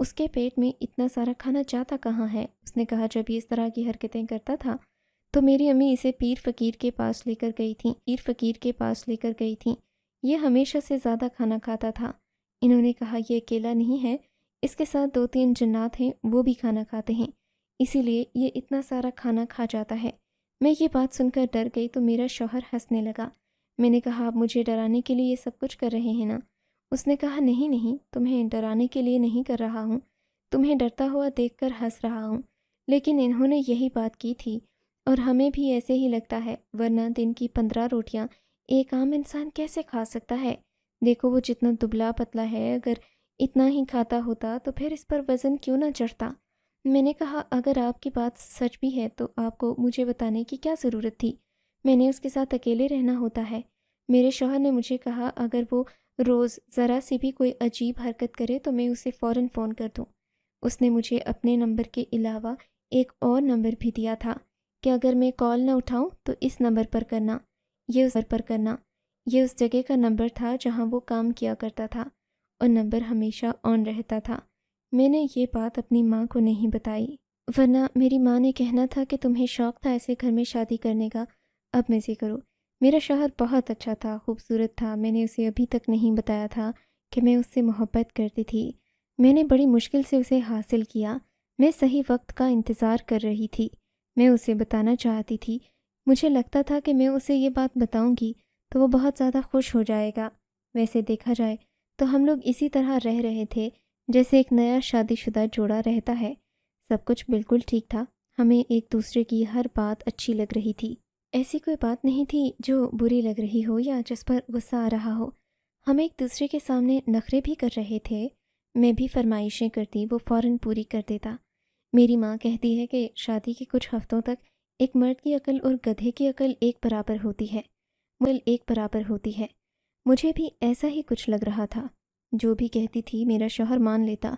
اس کے پیٹ میں اتنا سارا کھانا جاتا کہاں ہے؟ اس نے کہا جب یہ اس طرح کی حرکتیں کرتا تھا تو میری امی اسے پیر فقیر کے پاس لے کر گئی تھیں۔ یہ ہمیشہ سے زیادہ کھانا کھاتا تھا۔ انہوں نے کہا یہ اکیلا نہیں ہے، اس کے ساتھ 2-3 جنات ہیں، وہ بھی کھانا کھاتے ہیں، اسی لیے یہ اتنا سارا کھانا کھا جاتا ہے۔ میں یہ بات سن کر ڈر گئی تو میرا شوہر ہنسنے لگا۔ میں نے کہا آپ مجھے ڈرانے کے لیے یہ سب کچھ کر رہے ہیں نا؟ اس نے کہا نہیں، تمہیں ڈرانے کے لیے نہیں کر رہا ہوں، تمہیں ڈرتا ہوا دیکھ کر ہنس رہا ہوں۔ لیکن انہوں نے یہی بات کی تھی اور ہمیں بھی ایسے ہی لگتا ہے، ورنہ دن کی 15 روٹیاں ایک عام انسان کیسے کھا سکتا ہے؟ دیکھو وہ جتنا دبلا پتلا ہے، اگر اتنا ہی کھاتا ہوتا تو پھر اس پر وزن کیوں نہ چڑھتا؟ میں نے کہا اگر آپ کی بات سچ بھی ہے تو آپ کو مجھے بتانے کی کیا ضرورت تھی؟ میں نے اس کے ساتھ اکیلے رہنا ہوتا ہے۔ میرے شوہر نے مجھے کہا اگر وہ روز ذرا سی بھی کوئی عجیب حرکت کرے تو میں اسے فوراً فون کر دوں۔ اس نے مجھے اپنے نمبر کے علاوہ ایک اور نمبر بھی دیا تھا کہ اگر میں کال نہ اٹھاؤں تو اس نمبر پر کرنا۔ یہ اس جگہ کا نمبر تھا جہاں وہ کام کیا کرتا تھا اور نمبر ہمیشہ آن رہتا تھا۔ میں نے یہ بات اپنی ماں کو نہیں بتائی، ورنہ میری ماں نے کہنا تھا کہ تمہیں شوق تھا ایسے گھر میں شادی کرنے کا، اب مزے کرو۔ میرا شوہر بہت اچھا تھا، خوبصورت تھا۔ میں نے اسے ابھی تک نہیں بتایا تھا کہ میں اس سے محبت کرتی تھی۔ میں نے بڑی مشکل سے اسے حاصل کیا۔ میں صحیح وقت کا انتظار کر رہی تھی۔ میں اسے بتانا چاہتی تھی۔ مجھے لگتا تھا کہ میں اسے یہ بات بتاؤں گی تو وہ بہت زیادہ خوش ہو جائے گا۔ ویسے دیکھا جائے تو ہم لوگ اسی طرح رہ رہے تھے جیسے ایک نیا شادی شدہ جوڑا رہتا ہے۔ سب کچھ بالکل ٹھیک تھا، ہمیں ایک دوسرے کی ہر بات اچھی لگ رہی تھی۔ ایسی کوئی بات نہیں تھی جو بری لگ رہی ہو یا جس پر غصہ آ رہا ہو۔ ہم ایک دوسرے کے سامنے نخرے بھی کر رہے تھے۔ میں بھی فرمائشیں کرتی، وہ فوراً پوری کر دیتا۔ میری ماں کہتی ہے کہ شادی کے کچھ ہفتوں تک ایک مرد کی عقل اور گدھے کی عقل ایک برابر ہوتی ہے۔ مجھے بھی ایسا ہی کچھ لگ رہا تھا۔ جو بھی کہتی تھی میرا شوہر مان لیتا۔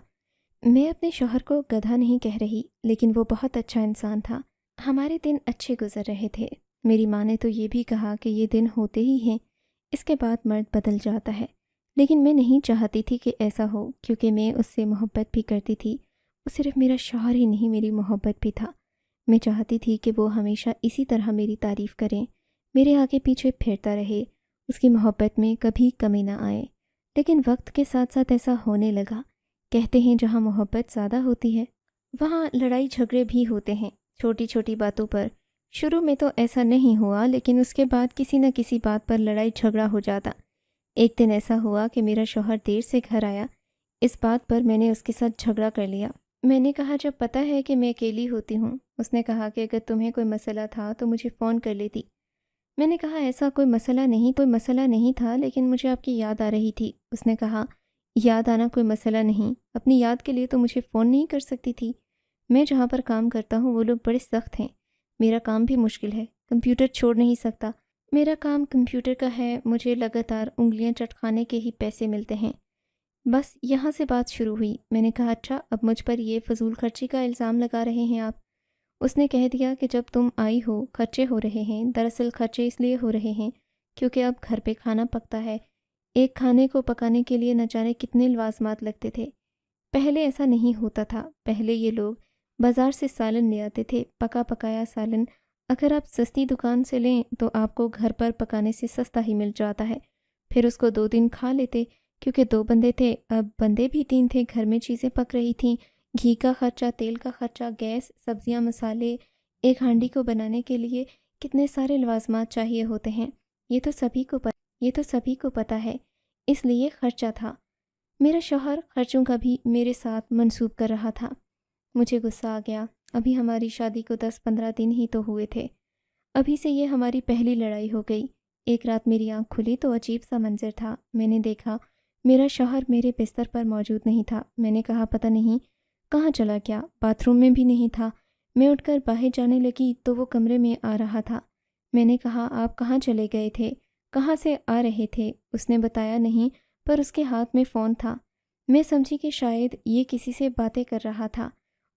میں اپنے شوہر کو گدھا نہیں کہہ رہی، لیکن وہ بہت اچھا انسان تھا۔ ہمارے دن اچھے گزر رہے تھے۔ میری ماں نے تو یہ بھی کہا کہ یہ دن ہوتے ہی ہیں، اس کے بعد مرد بدل جاتا ہے۔ لیکن میں نہیں چاہتی تھی کہ ایسا ہو، کیونکہ میں اس سے محبت بھی کرتی تھی۔ وہ صرف میرا شوہر ہی نہیں، میری محبت بھی تھا۔ میں چاہتی تھی کہ وہ ہمیشہ اسی طرح میری تعریف کریں، میرے آگے پیچھے پھرتا رہے، اس کی محبت میں کبھی کمی نہ آئے۔ لیکن وقت کے ساتھ ساتھ ایسا ہونے لگا۔ کہتے ہیں جہاں محبت زیادہ ہوتی ہے وہاں لڑائی جھگڑے بھی ہوتے ہیں، چھوٹی چھوٹی باتوں پر۔ شروع میں تو ایسا نہیں ہوا، لیکن اس کے بعد کسی نہ کسی بات پر لڑائی جھگڑا ہو جاتا۔ ایک دن ایسا ہوا کہ میرا شوہر دیر سے گھر آیا۔ اس بات پر میں نے اس کے ساتھ جھگڑا کر لیا۔ میں نے کہا جب پتہ ہے کہ میں اکیلی ہوتی ہوں۔ اس نے کہا کہ اگر تمہیں کوئی مسئلہ تھا تو مجھے فون کر لیتی۔ میں نے کہا ایسا کوئی مسئلہ نہیں تھا، لیکن مجھے آپ کی یاد آ رہی تھی۔ اس نے کہا یاد آنا کوئی مسئلہ نہیں، اپنی یاد کے لیے تو مجھے فون نہیں کر سکتی تھی؟ میں جہاں پر کام کرتا ہوں وہ لوگ بڑے سخت ہیں، میرا کام بھی مشکل ہے، کمپیوٹر چھوڑ نہیں سکتا۔ میرا کام کمپیوٹر کا ہے، مجھے لگاتار انگلیاں چٹکانے کے ہی پیسے ملتے ہیں۔ بس یہاں سے بات شروع ہوئی۔ میں نے کہا اچھا اب مجھ پر یہ فضول خرچی کا الزام لگا رہے ہیں آپ؟ اس نے کہہ دیا کہ جب تم آئی ہو خرچے ہو رہے ہیں۔ دراصل خرچے اس لیے ہو رہے ہیں کیونکہ اب گھر پہ کھانا پکتا ہے۔ ایک کھانے کو پکانے کے لیے نہ جانے کتنے لوازمات لگتے تھے۔ پہلے ایسا نہیں ہوتا تھا۔ پہلے یہ لوگ بازار سے سالن لے آتے تھے، پکا پکایا سالن۔ اگر آپ سستی دکان سے لیں تو آپ کو گھر پر پکانے سے سستا ہی مل جاتا ہے۔ پھر اس کو 2 دن کھا لیتے کیونکہ 2 بندے تھے، اب بندے بھی 3 تھے، گھر میں چیزیں پک رہی تھیں، گھی کا خرچہ، تیل کا خرچہ، گیس، سبزیاں، مسالے۔ ایک ہانڈی کو بنانے کے لیے کتنے سارے لوازمات چاہیے ہوتے ہیں، یہ تو سبھی کو پتہ ہے، اس لیے خرچہ تھا۔ میرا شوہر خرچوں کا بھی میرے ساتھ منسوب کر رہا تھا۔ مجھے غصہ آ گیا۔ ابھی ہماری شادی کو 10-15 دن ہی تو ہوئے تھے، ابھی سے یہ ہماری پہلی لڑائی ہو گئی۔ ایک رات میری آنکھ کھلی تو عجیب سا منظر تھا۔ میں نے دیکھا میرا شوہر میرے بستر پر موجود نہیں تھا۔ میں نے کہا پتہ نہیں کہاں چلا گیا، باتھ روم میں بھی نہیں تھا۔ میں اٹھ کر باہر جانے لگی تو وہ کمرے میں آ رہا تھا۔ میں نے کہا آپ کہاں چلے گئے تھے، کہاں سے آ رہے تھے؟ اس نے بتایا نہیں، پر اس کے ہاتھ میں فون تھا۔ میں سمجھی کہ شاید یہ کسی سے باتیں کر رہا تھا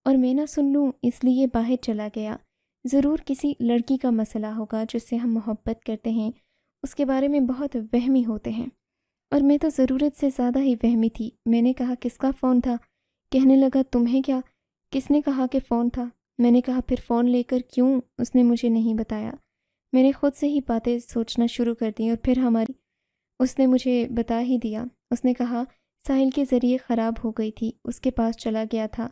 اور میں نہ سن لوں، اس لیے باہر چلا گیا۔ ضرور کسی لڑکی کا مسئلہ ہوگا جس سے ہم محبت کرتے ہیں، اس کے بارے میں بہت وہمی ہوتے ہیں، اور میں تو ضرورت سے زیادہ ہی وہمی تھی۔ میں نے کہا کس کا فون تھا؟ کہنے لگا تمہیں کیا، کس نے کہا کہ فون تھا؟ میں نے کہا پھر فون لے کر کیوں؟ اس نے مجھے نہیں بتایا۔ میں نے خود سے ہی باتیں سوچنا شروع کر دیں اور پھر اس نے مجھے بتا ہی دیا۔ اس نے کہا ساحل کے ذریعے خراب ہو گئی تھی، اس کے پاس چلا گیا تھا،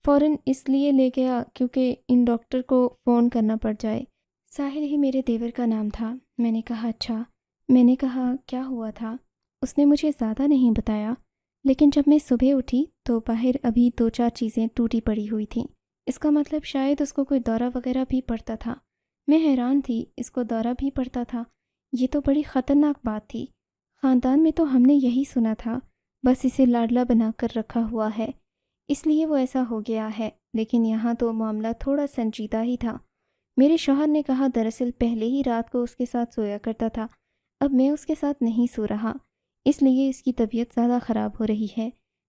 فوراً اس لیے لے گیا کیونکہ ان ڈاکٹر کو فون کرنا پڑ جائے۔ ساحل ہی میرے دیور کا نام تھا۔ میں نے کہا اچھا۔ میں نے کہا کیا ہوا تھا؟ اس نے مجھے زیادہ نہیں بتایا، لیکن جب میں صبح اٹھی تو باہر ابھی 2-4 چیزیں ٹوٹی پڑی ہوئی تھیں۔ اس کا مطلب شاید اس کو کوئی دورہ وغیرہ بھی پڑتا تھا۔ میں حیران تھی، اس کو دورہ بھی پڑتا تھا؟ یہ تو بڑی خطرناک بات تھی۔ خاندان میں تو ہم نے یہی سنا تھا، بس اسے لاڈلا بنا کر رکھا ہوا ہے، اس لیے وہ ایسا ہو گیا ہے۔ لیکن یہاں تو معاملہ تھوڑا سنجیدہ ہی تھا۔ میرے شوہر نے کہا دراصل پہلے ہی رات کو اس کے ساتھ سویا کرتا تھا، اب میں اس کے ساتھ نہیں سو رہا، اس لیے اس کی طبیعت زیادہ خراب ہو رہی ہے۔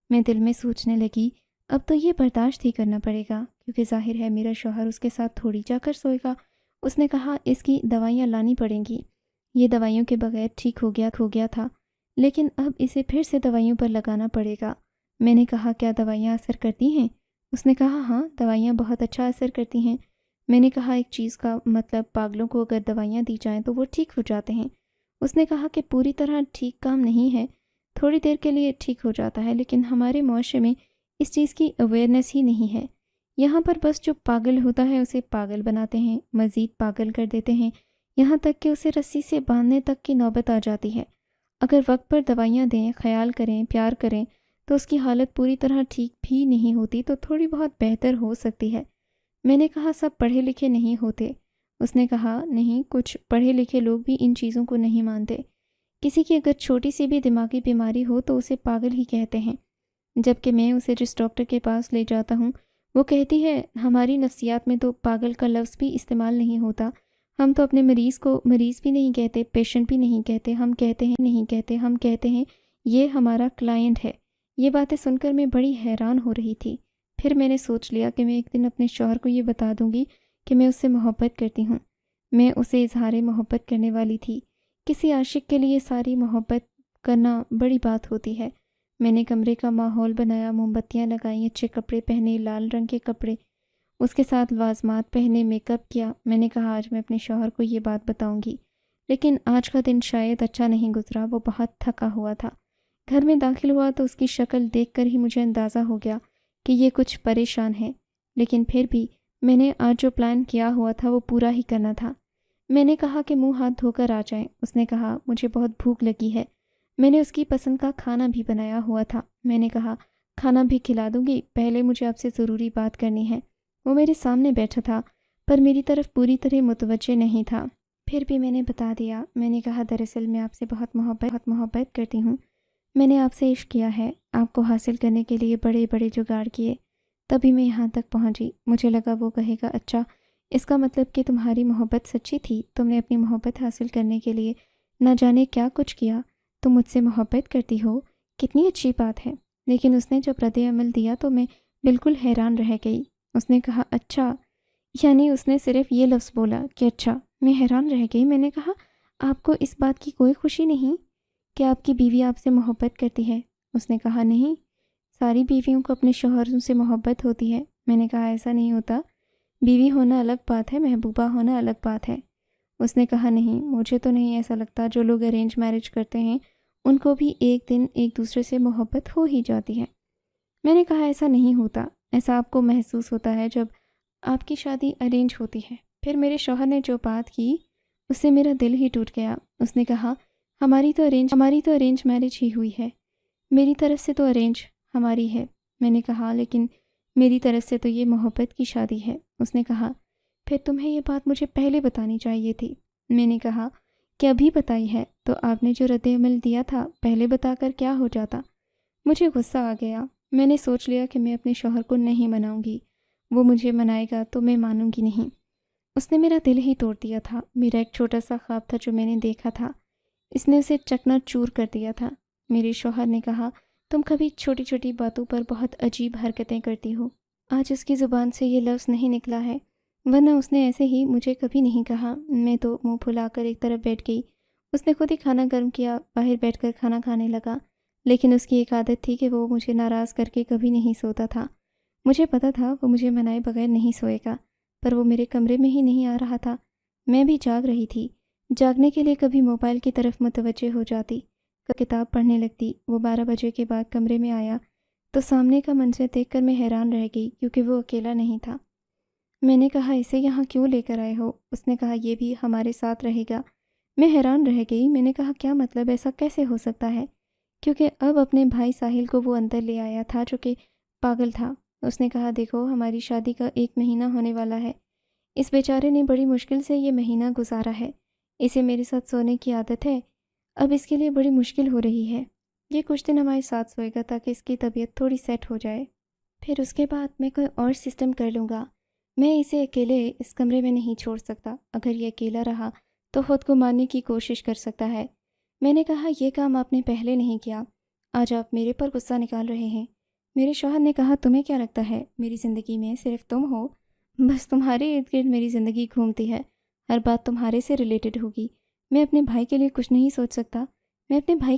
میں دل میں سوچنے لگی اب تو یہ برداشت ہی کرنا پڑے گا، کیونکہ ظاہر ہے میرا شوہر اس کے ساتھ تھوڑی جا کر سوئے گا۔ اس نے کہا اس کی دوائیاں لانی پڑیں گی، یہ دوائیوں کے بغیر ٹھیک ہو گیا تھا، لیکن اب اسے پھر سے دوائیوں پر لگانا پڑے گا۔ میں نے کہا کیا دوائیاں اثر کرتی ہیں؟ اس نے کہا ہاں، دوائیاں بہت اچھا اثر کرتی ہیں۔ میں نے کہا ایک چیز کا مطلب پاگلوں کو اگر دوائیاں دی جائیں تو وہ ٹھیک ہو جاتے ہیں۔ اس نے کہا کہ پوری طرح ٹھیک کام نہیں ہے، تھوڑی دیر کے لیے ٹھیک ہو جاتا ہے، لیکن ہمارے معاشرے میں اس چیز کی اویئرنیس ہی نہیں ہے۔ یہاں پر بس جو پاگل ہوتا ہے اسے پاگل بناتے ہیں، مزید پاگل کر دیتے ہیں، یہاں تک کہ اسے رسی سے باندھنے تک کی نوبت آ جاتی ہے۔ اگر وقت پر دوائیاں دیں، خیال کریں، پیار کریں تو اس کی حالت پوری طرح ٹھیک بھی نہیں ہوتی تو تھوڑی بہت بہتر ہو سکتی ہے۔ میں نے کہا سب پڑھے لکھے نہیں ہوتے۔ اس نے کہا نہیں، کچھ پڑھے لکھے لوگ بھی ان چیزوں کو نہیں مانتے۔ کسی کی اگر چھوٹی سی بھی دماغی بیماری ہو تو اسے پاگل ہی کہتے ہیں، جبکہ میں اسے جس ڈاکٹر کے پاس لے جاتا ہوں وہ کہتی ہے ہماری نفسیات میں تو پاگل کا لفظ بھی استعمال نہیں ہوتا، ہم تو اپنے مریض کو مریض بھی نہیں کہتے، پیشنٹ بھی نہیں کہتے، ہم کہتے ہیں یہ ہمارا کلائنٹ ہے۔ یہ باتیں سن کر میں بڑی حیران ہو رہی تھی۔ پھر میں نے سوچ لیا کہ میں ایک دن اپنے شوہر کو یہ بتا دوں گی کہ میں اس سے محبت کرتی ہوں۔ میں اسے اظہار محبت کرنے والی تھی۔ کسی عاشق کے لیے ساری محبت کرنا بڑی بات ہوتی ہے۔ میں نے کمرے کا ماحول بنایا، موم بتیاں لگائیں، اچھے کپڑے پہنے، لال رنگ کے کپڑے، اس کے ساتھ لوازمات پہنے، میک اپ کیا۔ میں نے کہا آج میں اپنے شوہر کو یہ بات بتاؤں گی، لیکن آج کا دن شاید اچھا نہیں گزرا، وہ بہت تھکا ہوا تھا۔ گھر میں داخل ہوا تو اس کی شکل دیکھ کر ہی مجھے اندازہ ہو گیا کہ یہ کچھ پریشان ہے، لیکن پھر بھی میں نے آج جو پلان کیا ہوا تھا وہ پورا ہی کرنا تھا۔ میں نے کہا کہ منہ ہاتھ دھو کر آ جائیں۔ اس نے کہا مجھے بہت بھوک لگی ہے۔ میں نے اس کی پسند کا کھانا بھی بنایا ہوا تھا۔ میں نے کہا کھانا بھی کھلا دوں گی، پہلے مجھے آپ سے ضروری بات کرنی ہے۔ وہ میرے سامنے بیٹھا تھا پر میری طرف پوری طرح متوجہ نہیں تھا، پھر بھی میں نے بتا دیا۔ میں نے کہا دراصل میں آپ سے بہت محبت کرتی ہوں، میں نے آپ سے عشق کیا ہے، آپ کو حاصل کرنے کے لیے بڑے بڑے جگاڑ کیے، تبھی میں یہاں تک پہنچی۔ مجھے لگا وہ کہے گا اچھا، اس کا مطلب کہ تمہاری محبت سچی تھی، تم نے اپنی محبت حاصل کرنے کے لیے نہ جانے کیا کچھ کیا، تم مجھ سے محبت کرتی ہو، کتنی اچھی بات ہے۔ لیکن اس نے جب رد عمل دیا تو میں بالکل حیران رہ گئی۔ اس نے کہا اچھا، یعنی اس نے صرف یہ لفظ بولا کہ اچھا۔ میں حیران رہ گئی۔ میں نے کہا آپ کو اس بات کی کوئی خوشی نہیں کہ آپ کی بیوی آپ سے محبت کرتی ہے؟ اس نے کہا نہیں، ساری بیویوں کو اپنے شوہروں سے محبت ہوتی ہے۔ میں نے کہا ایسا نہیں ہوتا، بیوی ہونا الگ بات ہے، محبوبہ ہونا الگ بات ہے۔ اس نے کہا نہیں، مجھے تو نہیں ایسا لگتا، جو لوگ ارینج میرج کرتے ہیں ان کو بھی ایک دن ایک دوسرے سے محبت ہو ہی جاتی ہے۔ میں نے کہا ایسا نہیں ہوتا، ایسا آپ کو محسوس ہوتا ہے جب آپ کی شادی ارینج ہوتی ہے۔ پھر میرے شوہر نے جو بات کی اس سے میرا دل ہی ٹوٹ گیا۔ اس نے کہا ہماری تو ارینج میرج ہی ہوئی ہے، میری طرف سے تو ارینج ہماری ہے۔ میں نے کہا لیکن میری طرف سے تو یہ محبت کی شادی ہے۔ اس نے کہا پھر تمہیں یہ بات مجھے پہلے بتانی چاہیے تھی۔ میں نے کہا کہ ابھی بتائی ہے تو آپ نے جو رد عمل دیا تھا پہلے بتا کر کیا ہو جاتا۔ مجھے غصہ آ گیا۔ میں نے سوچ لیا کہ میں اپنے شوہر کو نہیں مناؤں گی، وہ مجھے منائے گا تو میں مانوں گی نہیں۔ اس نے میرا دل ہی توڑ دیا تھا۔ میرا ایک چھوٹا سا خواب تھا جو میں نے دیکھا تھا، اس نے اسے چکنا چور کر دیا تھا۔ میرے شوہر نے کہا تم کبھی چھوٹی چھوٹی باتوں پر بہت عجیب حرکتیں کرتی ہو۔ آج اس کی زبان سے یہ لفظ نہیں نکلا ہے، ورنہ اس نے ایسے ہی مجھے کبھی نہیں کہا۔ میں تو منہ پھلا کر ایک طرف بیٹھ گئی۔ اس نے خود ہی کھانا گرم کیا، باہر بیٹھ کر کھانا کھانے لگا، لیکن اس کی ایک عادت تھی کہ وہ مجھے ناراض کر کے کبھی نہیں سوتا تھا۔ مجھے پتہ تھا وہ مجھے منائے بغیر نہیں سوئے گا، پر وہ میرے کمرے میں ہی نہیں آ رہا تھا۔ میں بھی جاگ رہی تھی، جاگنے کے لیے کبھی موبائل کی طرف متوجہ ہو جاتی، کتاب پڑھنے لگتی۔ وہ 12 بجے کے بعد کمرے میں آیا تو سامنے کا منظر دیکھ کر میں حیران رہ گئی، کیونکہ وہ اکیلا نہیں تھا۔ میں نے کہا اسے یہاں کیوں لے کر آئے ہو؟ اس نے کہا یہ بھی ہمارے ساتھ رہے گا۔ میں حیران رہ گئی، میں نے کہا کیا مطلب، ایسا کیسے ہو سکتا ہے؟ کیونکہ اب اپنے بھائی ساحل کو وہ اندر لے آیا تھا جو کہ پاگل تھا۔ اس نے کہا دیکھو ہماری شادی کا 1 مہینہ ہونے والا ہے، اس بیچارے نے بڑی مشکل سے یہ مہینہ گزارا ہے، اسے میرے ساتھ سونے کی عادت ہے، اب اس کے لیے بڑی مشکل ہو رہی ہے، یہ کچھ دن ہمارے ساتھ سوئے گا تاکہ اس کی طبیعت تھوڑی سیٹ ہو جائے، پھر اس کے بعد میں کوئی اور سسٹم کر لوں گا۔ میں اسے اکیلے اس کمرے میں نہیں چھوڑ سکتا، اگر یہ اکیلا رہا تو خود کو مارنے کی کوشش کر سکتا ہے۔ میں نے کہا یہ کام آپ نے پہلے نہیں کیا، آج آپ میرے پر غصہ نکال رہے ہیں۔ میرے شوہر نے کہا تمہیں کیا لگتا ہے میری زندگی میں صرف تم ہو، بس تمہارے ارد گرد میری زندگی گھومتی ہے، ہر بات تمہارے سے ریلیٹڈ ہوگی۔ میں اپنے بھائی کے لیے کچھ نہیں سوچ سکتا، میں اپنے بھائی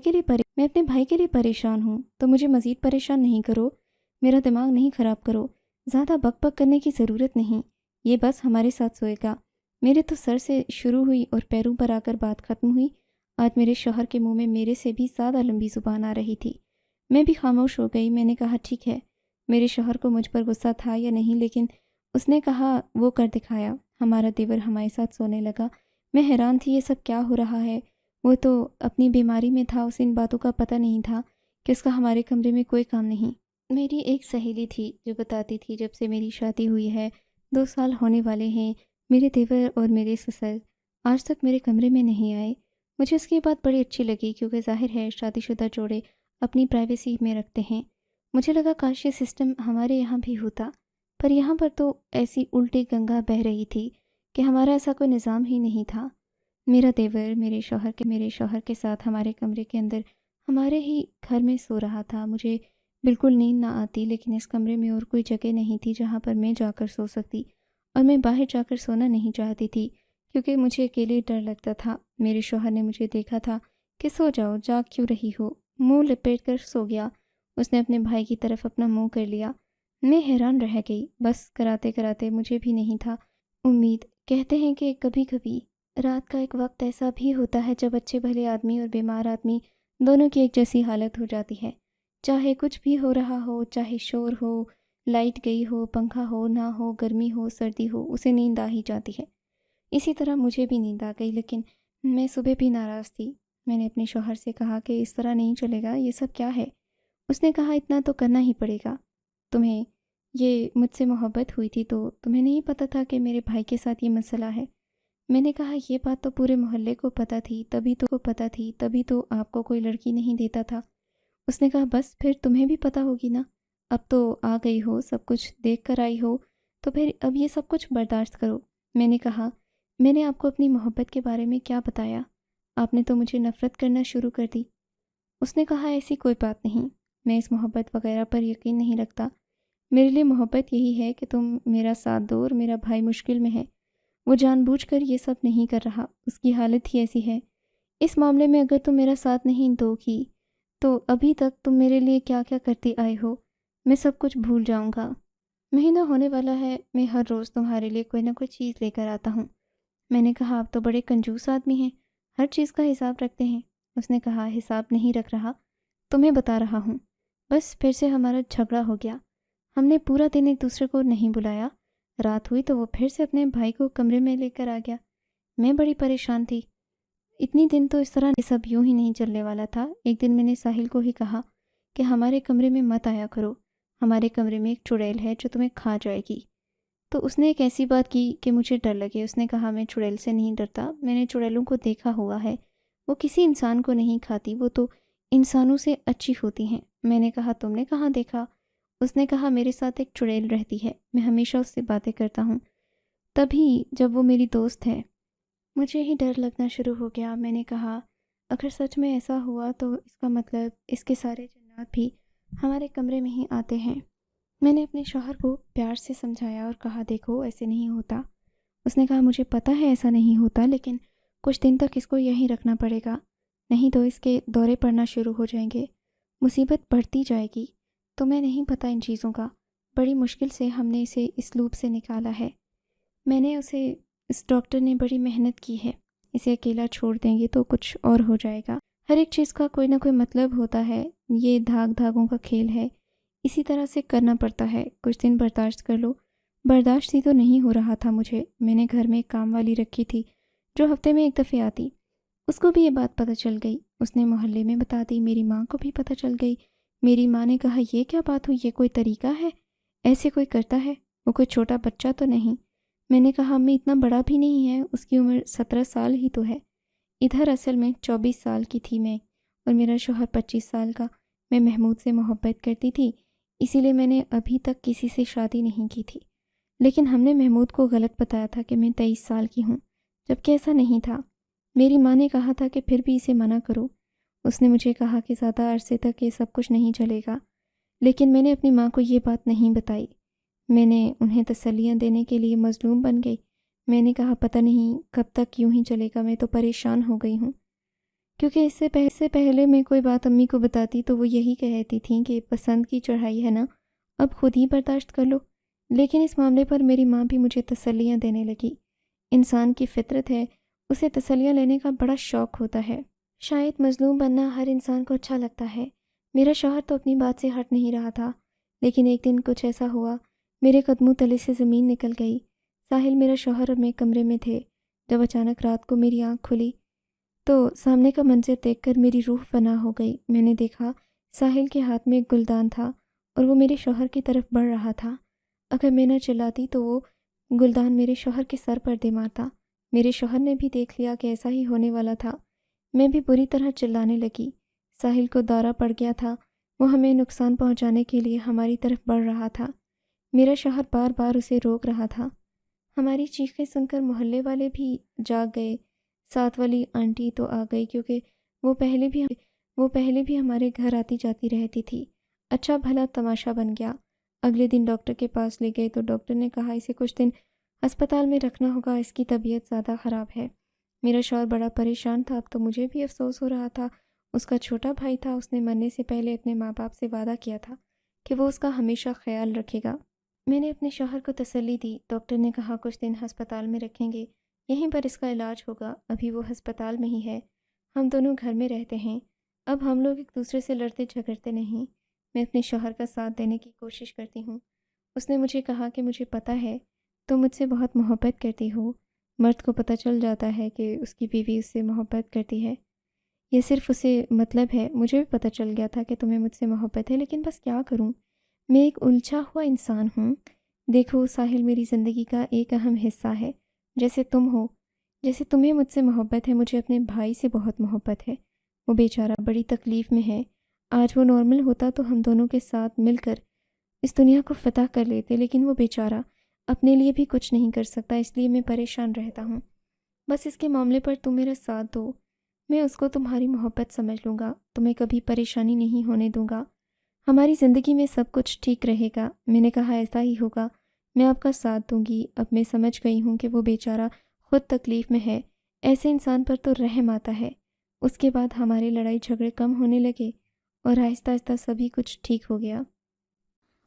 کے لیے پریشان ہوں، تو مجھے مزید پریشان نہیں کرو، میرا دماغ نہیں خراب کرو، زیادہ بک بک کرنے کی ضرورت نہیں، یہ بس ہمارے ساتھ سوئے گا۔ میرے تو سر سے شروع ہوئی اور پیروں پر آ کر بات ختم ہوئی۔ آج میرے شوہر کے منہ میں میرے سے بھی زیادہ لمبی زبان آ رہی تھی۔ میں بھی خاموش ہو گئی۔ میں نے کہا ٹھیک ہے، میرے شوہر کو مجھ پر غصہ تھا یا نہیں، لیکن اس نے کہا وہ کر دکھایا، ہمارا دیور ہمارے ساتھ سونے لگا۔ میں حیران تھی یہ سب کیا ہو رہا ہے، وہ تو اپنی بیماری میں تھا، اسے ان باتوں کا پتہ نہیں تھا کہ اس کا ہمارے کمرے میں کوئی کام نہیں۔ میری ایک سہیلی تھی جو بتاتی تھی جب سے میری شادی ہوئی ہے 2 سال ہونے والے ہیں، میرے دیور اور میرے سسر آج تک میرے کمرے میں نہیں آئے۔ مجھے اس کی بات بڑی اچھی لگی، کیونکہ ظاہر ہے شادی شدہ جوڑے اپنی پرائیویسی میں رکھتے ہیں۔ مجھے لگا کاش یہ سسٹم ہمارے یہاں بھی ہوتا، پر یہاں پر تو ایسی الٹی گنگا بہہ رہی تھی کہ ہمارا ایسا کوئی نظام ہی نہیں تھا۔ میرا دیور میرے شوہر کے ساتھ ہمارے کمرے کے اندر ہمارے ہی گھر میں سو رہا تھا۔ مجھے بالکل نیند نہ آتی، لیکن اس کمرے میں اور کوئی جگہ نہیں تھی جہاں پر میں جا کر سو سکتی، اور میں باہر جا کر سونا نہیں چاہتی تھی کیونکہ مجھے اکیلے ڈر لگتا تھا۔ میرے شوہر نے مجھے دیکھا تھا کہ سو جاؤ، جاگ کیوں رہی ہو، منہ لپیٹ کر سو گیا۔ اس نے اپنے بھائی کی طرف اپنا منہ کر لیا۔ میں حیران رہ گئی، بس کراتے کراتے مجھے بھی نہیں تھا امید۔ کہتے ہیں کہ کبھی کبھی رات کا ایک وقت ایسا بھی ہوتا ہے جب اچھے بھلے آدمی اور بیمار آدمی دونوں کی ایک جیسی حالت ہو جاتی ہے، چاہے کچھ بھی ہو رہا ہو، چاہے شور ہو، لائٹ گئی ہو، پنکھا ہو نہ ہو، گرمی ہو سردی ہو، اسے نیند آ ہی جاتی ہے۔ اسی طرح مجھے بھی نیند آ گئی، لیکن میں صبح بھی ناراض تھی۔ میں نے اپنے شوہر سے کہا کہ اس طرح نہیں چلے گا، یہ سب کیا ہے؟ اس نے کہا اتنا تو کرنا ہی پڑے گا، تمہیں یہ مجھ سے محبت ہوئی تھی تو تمہیں نہیں پتہ تھا کہ میرے بھائی کے ساتھ یہ مسئلہ ہے؟ میں نے کہا یہ بات تو پورے محلے کو پتہ تھی، تبھی تو آپ کو کوئی لڑکی نہیں دیتا تھا۔ اس نے کہا بس پھر تمہیں بھی پتہ ہوگی نا، اب تو آ گئی ہو، سب کچھ دیکھ کر آئی ہو، تو پھر اب یہ سب کچھ برداشت کرو۔ میں نے کہا میں نے آپ کو اپنی محبت کے بارے میں کیا بتایا؟ آپ نے تو مجھے نفرت کرنا شروع کر دی۔ اس نے کہا ایسی کوئی بات نہیں، میں اس محبت وغیرہ پر یقین نہیں رکھتا۔ میرے لیے محبت یہی ہے کہ تم میرا ساتھ دو، اور میرا بھائی مشکل میں ہے، وہ جان بوجھ کر یہ سب نہیں کر رہا، اس کی حالت ہی ایسی ہے۔ اس معاملے میں اگر تم میرا ساتھ نہیں دو گی تو ابھی تک تم میرے لیے کیا کیا کرتی آئے ہو، میں سب کچھ بھول جاؤں گا۔ مہینہ ہونے والا ہے، میں ہر روز تمہارے لیے کوئی نہ کوئی چیز لے کر آتا ہوں۔ میں نے کہا آپ تو بڑے کنجوس آدمی ہیں، ہر چیز کا حساب رکھتے ہیں۔ اس نے کہا حساب نہیں رکھ رہا، تمہیں بتا رہا ہوں، بس پھر سے ہمارا جھگڑا ہو گیا، ہم نے پورا دن ایک دوسرے کو نہیں بلایا، رات ہوئی تو وہ پھر سے اپنے بھائی کو کمرے میں لے کر آ گیا۔ میں بڑی پریشان تھی، اتنی دن تو اس طرح یہ سب یوں ہی نہیں چلنے والا تھا۔ ایک دن میں نے ساحل کو ہی کہا کہ ہمارے کمرے میں مت آیا کرو، ہمارے کمرے میں ایک چڑیل ہے جو تمہیں کھا جائے گی۔ تو اس نے ایک ایسی بات کی کہ مجھے ڈر لگے۔ اس نے کہا میں چڑیل سے نہیں ڈرتا، میں نے چڑیلوں کو دیکھا ہوا ہے، وہ کسی انسان کو نہیں کھاتی، وہ تو انسانوں سے اچھی ہوتی ہیں۔ میں نے کہا تم نے کہاں دیکھا؟ اس نے کہا میرے ساتھ ایک چڑیل رہتی ہے، میں ہمیشہ اس سے باتیں کرتا ہوں، تبھی جب وہ میری دوست ہے۔ مجھے ہی ڈر لگنا شروع ہو گیا۔ میں نے کہا اگر سچ میں ایسا ہوا تو اس کا مطلب اس کے سارے جنات بھی ہمارے کمرے میں ہی آتے ہیں۔ میں نے اپنے شوہر کو پیار سے سمجھایا اور کہا دیکھو ایسے نہیں ہوتا۔ اس نے کہا مجھے پتہ ہے ایسا نہیں ہوتا، لیکن کچھ دن تک اس کو یہیں رکھنا پڑے گا، نہیں تو اس کے دورے پڑنا شروع ہو جائیں گے۔ مصیبت بڑھتی جائے گی۔ تمہیں نہیں پتہ ان چیزوں کا، بڑی مشکل سے ہم نے اسے اس لوپ سے نکالا ہے۔ اس ڈاکٹر نے بڑی محنت کی ہے، اسے اکیلا چھوڑ دیں گے تو کچھ اور ہو جائے گا۔ ہر ایک چیز کا کوئی نہ کوئی مطلب ہوتا ہے، یہ دھاگوں کا کھیل ہے، اسی طرح سے کرنا پڑتا ہے۔ کچھ دن برداشت کر لو۔ برداشت ہی تو نہیں ہو رہا تھا مجھے۔ میں نے گھر میں ایک کام والی رکھی تھی جو ہفتے میں ایک دفعہ آتی، اس کو بھی یہ بات پتہ چل گئی، اس نے محلے میں بتا دی، میری ماں کو بھی پتہ چل گئی۔ میری ماں نے کہا یہ کیا بات ہوئی، یہ کوئی طریقہ ہے، ایسے کوئی کرتا ہے، وہ کوئی چھوٹا بچہ تو نہیں۔ میں نے کہا امی اتنا بڑا بھی نہیں ہے، اس کی عمر 17 سال ہی تو ہے۔ ادھر اصل میں 24 سال کی تھی میں، اور میرا شوہر 25 سال کا۔ میں محمود سے محبت کرتی تھی، اسی لیے میں نے ابھی تک کسی سے شادی نہیں کی تھی، لیکن ہم نے محمود کو غلط بتایا تھا کہ میں 23 سال کی ہوں، جبکہ ایسا نہیں تھا۔ میری ماں نے کہا تھا کہ پھر بھی اسے منع کرو۔ اس نے مجھے کہا کہ زیادہ عرصے تک یہ سب کچھ نہیں چلے گا، لیکن میں نے اپنی ماں کو یہ بات نہیں بتائی۔ میں نے انہیں تسلیاں دینے کے لیے مظلوم بن گئی۔ میں نے کہا پتہ نہیں کب تک یوں ہی چلے گا، میں تو پریشان ہو گئی ہوں، کیونکہ اس سے پہلے میں کوئی بات امی کو بتاتی تو وہ یہی کہتی تھیں کہ پسند کی چڑھائی ہے نا، اب خود ہی برداشت کر لو۔ لیکن اس معاملے پر میری ماں بھی مجھے تسلیاں دینے لگی۔ انسان کی فطرت ہے، اسے تسلیاں لینے کا بڑا شوق ہوتا ہے۔ شاید مظلوم بننا ہر انسان کو اچھا لگتا ہے۔ میرا شوہر تو اپنی بات سے ہٹ نہیں رہا تھا، لیکن ایک دن کچھ ایسا ہوا، میرے قدموں تلے سے زمین نکل گئی۔ ساحل میرا شوہر اور میں کمرے میں تھے، جب اچانک رات کو میری آنکھ کھلی تو سامنے کا منظر دیکھ کر میری روح فنا ہو گئی۔ میں نے دیکھا ساحل کے ہاتھ میں ایک گلدان تھا اور وہ میرے شوہر کی طرف بڑھ رہا تھا۔ اگر میں نہ چلاتی تو وہ گلدان میرے شوہر کے سر پر دے مارتا۔ میرے شوہر نے بھی دیکھ لیا کہ ایسا ہی ہونے والا تھا۔ میں بھی بری طرح چلانے لگی۔ ساحل کو دورہ پڑ گیا تھا، وہ ہمیں نقصان پہنچانے کے لیے ہماری طرف بڑھ رہا تھا۔ میرا شوہر بار بار اسے روک رہا تھا۔ ہماری چیخیں سن کر محلے والے بھی جاگ گئے، ساتھ والی آنٹی تو آ گئی کیونکہ وہ پہلے بھی ہمارے گھر آتی جاتی رہتی تھی۔ اچھا بھلا تماشا بن گیا۔ اگلے دن ڈاکٹر کے پاس لے گئے تو ڈاکٹر نے کہا اسے کچھ دن ہسپتال میں رکھنا ہوگا، اس کی طبیعت زیادہ خراب ہے۔ میرا شوہر بڑا پریشان تھا، اب تو مجھے بھی افسوس ہو رہا تھا۔ اس کا چھوٹا بھائی تھا، اس نے مرنے سے پہلے اپنے ماں باپ سے وعدہ کیا تھا کہ وہ اس کا ہمیشہ خیال رکھے گا۔ میں نے اپنے شوہر کو تسلی دی۔ ڈاکٹر نے کہا کچھ دن ہسپتال میں رکھیں گے، یہیں پر اس کا علاج ہوگا۔ ابھی وہ ہسپتال میں ہی ہے، ہم دونوں گھر میں رہتے ہیں۔ اب ہم لوگ ایک دوسرے سے لڑتے جھگڑتے نہیں۔ میں اپنے شوہر کا ساتھ دینے کی کوشش کرتی ہوں۔ اس نے مجھے کہا کہ مجھے پتہ ہے تم مجھ سے بہت محبت کرتی ہو۔ مرد کو پتہ چل جاتا ہے کہ اس کی بیوی اس سے محبت کرتی ہے، یہ صرف اسے مطلب ہے۔ مجھے بھی پتہ چل گیا تھا کہ تمہیں مجھ سے محبت ہے، لیکن بس کیا کروں، میں ایک الجھا ہوا انسان ہوں۔ دیکھو ساحل میری زندگی کا ایک اہم حصہ ہے، جیسے تم ہو۔ جیسے تمہیں مجھ سے محبت ہے، مجھے اپنے بھائی سے بہت محبت ہے۔ وہ بیچارہ بڑی تکلیف میں ہے۔ آج وہ نارمل ہوتا تو ہم دونوں کے ساتھ مل کر اس دنیا کو فتح کر لیتے، لیکن وہ بیچارہ اپنے لیے بھی کچھ نہیں کر سکتا، اس لیے میں پریشان رہتا ہوں۔ بس اس کے معاملے پر تم میرا ساتھ دو، میں اس کو تمہاری محبت سمجھ لوں گا، تمہیں کبھی پریشانی نہیں ہونے دوں گا، ہماری زندگی میں سب کچھ ٹھیک رہے گا۔ میں نے کہا ایسا ہی ہوگا، میں آپ کا ساتھ دوں گی۔ اب میں سمجھ گئی ہوں کہ وہ بیچارہ خود تکلیف میں ہے، ایسے انسان پر تو رحم آتا ہے۔ اس کے بعد ہمارے لڑائی جھگڑے کم ہونے لگے اور آہستہ آہستہ سبھی کچھ ٹھیک ہو گیا۔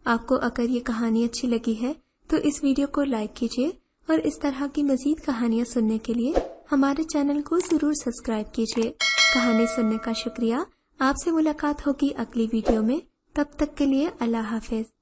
آپ کو اگر یہ کہانی اچھی لگی ہے تو اس ویڈیو کو لائک کیجیے اور اس طرح کی مزید کہانیاں سننے کے لیے ہمارے چینل کو ضرور سبسکرائب کیجیے۔ کہانی سننے کا شکریہ۔ آپ سے ملاقات ہوگی اگلی ویڈیو میں، تب تک کے لیے اللہ حافظ۔